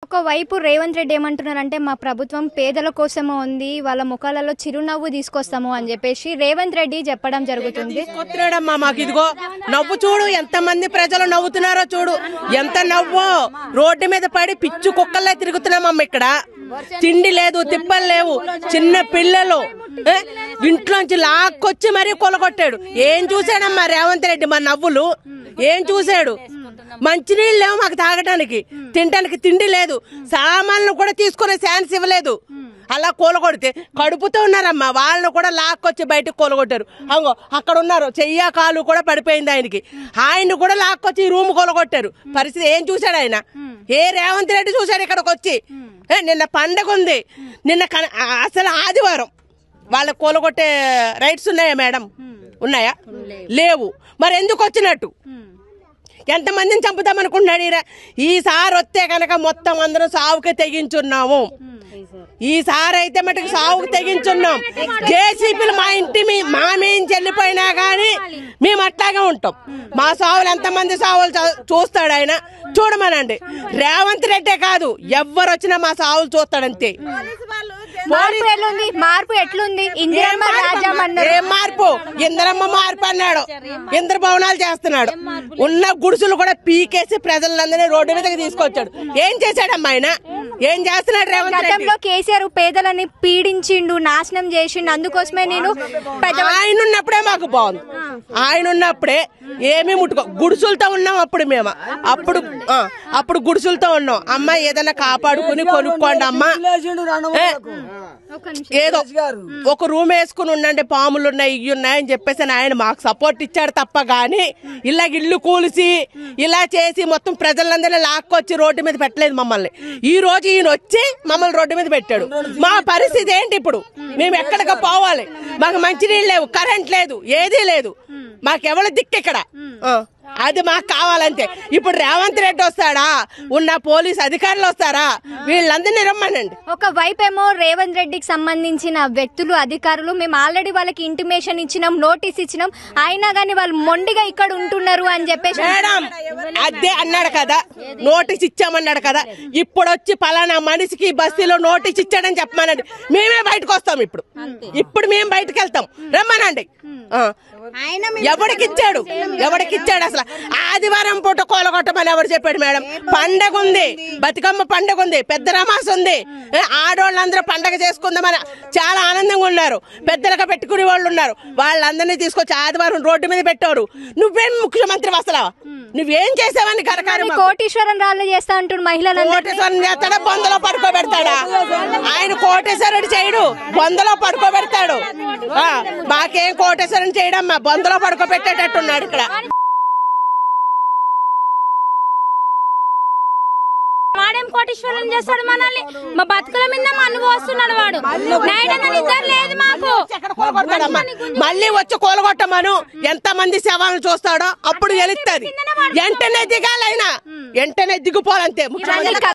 ఒకవైపు రేవంత్ రెడ్డి ఏమంటున్నారంటే మా ప్రభుత్వం పేదల కోసమే ఉంది, వాళ్ళ ముఖాలలో చిరునవ్వు తీసుకొస్తాము అని చెప్పేసి రేవంత్ రెడ్డి చెప్పడం జరుగుతుంది. మాకు ఇదిగో నవ్వు చూడు, ఎంత మంది ప్రజలు నవ్వుతున్నారో చూడు, ఎంత నవ్వో. రోడ్డు మీద పడి పిచ్చు కుక్కల్లా తిరుగుతున్నామమ్మ. ఇక్కడ తిండి లేదు, తిప్పలు లేవు. చిన్న పిల్లలు ఇంట్లోంచి లాక్కొచ్చి మరీ కొలగొట్టాడు. ఏం చూశాడమ్మా రేవంత్ రెడ్డి మా నవ్వులు? ఏం చూశాడు? మంచినీళ్ళు లేవు మాకు తాగడానికి, తినడానికి తిండి లేదు, సామాన్లు కూడా తీసుకునే ఛాన్స్ ఇవ్వలేదు. అలా కూలగొడితే కడుపుతూ ఉన్నారమ్మా, వాళ్ళను కూడా లాక్కొచ్చి బయటకు కూలగొట్టారు. అంగో అక్కడ ఉన్నారు, చెయ్య కాలు కూడా పడిపోయింది ఆయనకి. ఆయన్ని కూడా లాక్కొచ్చి ఈ రూమ్ కూలగొట్టారు. పరిస్థితి ఏం చూశాడు ఆయన? ఏ రేవంత్ రెడ్డి చూశాడు ఇక్కడికి వచ్చి? నిన్న పండగ ఉంది, నిన్న అసలు ఆదివారం. వాళ్ళ కూలగొట్టే రైట్స్ ఉన్నాయా మేడం? ఉన్నాయా? లేవు. మరి ఎందుకు వచ్చినట్టు? ఎంతమందిని చంపుతామనుకుంటున్నాడు? ఈసారి వస్తే కనుక మొత్తం అందరం సావుకి తెగించున్నాము. ఈసారి అయితే మటుకు సావుకు తెగించున్నాం. జేసీపీలు మా ఇంటి మా మేము చెల్లిపోయినా కానీ మేము అట్లాగే ఉంటాం. మా సావులు ఎంతమంది సావులు చూస్తాడు ఆయన? చూడమనండి. రేవంత్ రెడ్డే కాదు, ఎవ్వరు వచ్చినా మా సావులు చూస్తాడంతే. మార్పు ఎట్లుంది? ఏం మార్పు? ఇంద్రమ్మ మార్పు అన్నాడు, ఇంద్ర భవనాలు చేస్తున్నాడు. ఉన్న గుడిసెలు కూడా పీకేసి ప్రజలందరినీ రోడ్డు మీదకి తీసుకొచ్చాడు. ఏం చేశాడమ్మా ఆయన? ఏం చేస్తున్నాడు రేవంత్ రెడ్డి? కేసీఆర్ పేదలని పీడించిండు, నాశనం చేసిండు. అందుకోసమే నేను ఆయన ఉన్నప్పుడే మాకు బాగుంది. ఆయన ఉన్నప్పుడే ఏమీ ముట్టుకో, గుడిసెలతో ఉన్నాం అప్పుడు మేము. అప్పుడు గుడిసెలతో ఉన్నాం. అమ్మ ఏదైనా కాపాడుకుని కొనుక్కోండి అమ్మా, ఏదో ఒక రూమ్ వేసుకుని ఉండండి, పాములు ఉన్నాయి ఇవి ఉన్నాయి అని చెప్పేసి ఆయన మాకు సపోర్ట్ ఇచ్చాడు తప్ప గాని ఇలా ఇల్లు కూలిసి ఇలా చేసి మొత్తం ప్రజలందరినీ లాక్కొచ్చి రోడ్డు మీద పెట్టలేదు మమ్మల్ని. ఈ రోజు ఈయన వచ్చి మమ్మల్ని రోడ్డు మీద పెట్టాడు. మా పరిస్థితి ఏంటి ఇప్పుడు? మేము ఎక్కడికి పోవాలి? మాకు మంచినీళ్ళు లేవు, కరెంట్ లేదు, ఏదీ లేదు. మాకెవరు దిక్కు ఇక్కడ? అది మాకు కావాలంతే. ఇప్పుడు రేవంత్ రెడ్డి వస్తాడా? ఉన్న పోలీస్ అధికారులు వస్తారా? వీళ్ళందరినీ రమ్మనండి. ఒకవైపు ఏమో రేవంత్ రెడ్డికి సంబంధించిన వ్యక్తులు, అధికారులు మేము ఆల్రెడీ వాళ్ళకి ఇంటిమేషన్ ఇచ్చినాం, నోటీస్ ఇచ్చినాం, అయినా గానీ వాళ్ళు మొండిగా ఇక్కడ ఉంటున్నారు అని చెప్పేసి మేడం అదే అన్నాడు కదా, నోటీస్ ఇచ్చామన్నాడు కదా. ఇప్పుడు వచ్చి పలానా మనిషికి బస్తీలో నోటీస్ ఇచ్చాడని చెప్పమనండి, మేమే బయటకు వస్తాం. ఇప్పుడు మేము బయటకు వెళ్తాం, రమ్మనండి. ఎవడికిచ్చాడు? అసలు ఆదివారం పూట కోలగొట్టమని ఎవరు చెప్పాడు మేడం? పండగ ఉంది, బతుకమ్మ పండగ ఉంది, పెద్ద రమాస్ ఉంది. ఆడవాళ్ళందరూ పండగ చేసుకుందామని చాలా ఆనందంగా ఉన్నారు. పెద్దలుగా పెట్టుకునే వాళ్ళు ఉన్నారు. వాళ్ళందరినీ తీసుకొచ్చి ఆదివారం రోడ్డు మీద పెట్టారు. నువ్వేం ముఖ్యమంత్రి అసలు? నువ్వేం చేసావని కరకారం? కోటీశ్వరం రాళ్ళు చేస్తా అంటున్నాడు. మహిళలు కోటేశ్వరం చేస్తాడా? బొందలో పడుకోబెడతాడా? ఆయన కోటేశ్వరుడు చేయడు, బొందలో పడుకోబెడతాడు. మాకేం కోటేశ్వరం చేయడమ్మా, బొందలో పడుకోబెట్టేటట్టున్నాడు ఇక్కడ. వాడేం కోటీశ్వరం చేస్తాడు మనల్ని? మా బతుకుల మీద మన్ను పోస్తున్నాడు వాడు. లేదు మాకు. మళ్ళీ వచ్చి కూలగొట్టమను, ఎంత మంది శవాలను చూస్తాడో అప్పుడు తెలుస్తుంది. వెంటనే దిగాలైనా, వెంటనే దిగిపోవాలంతే. ముఖ్యమంత్రి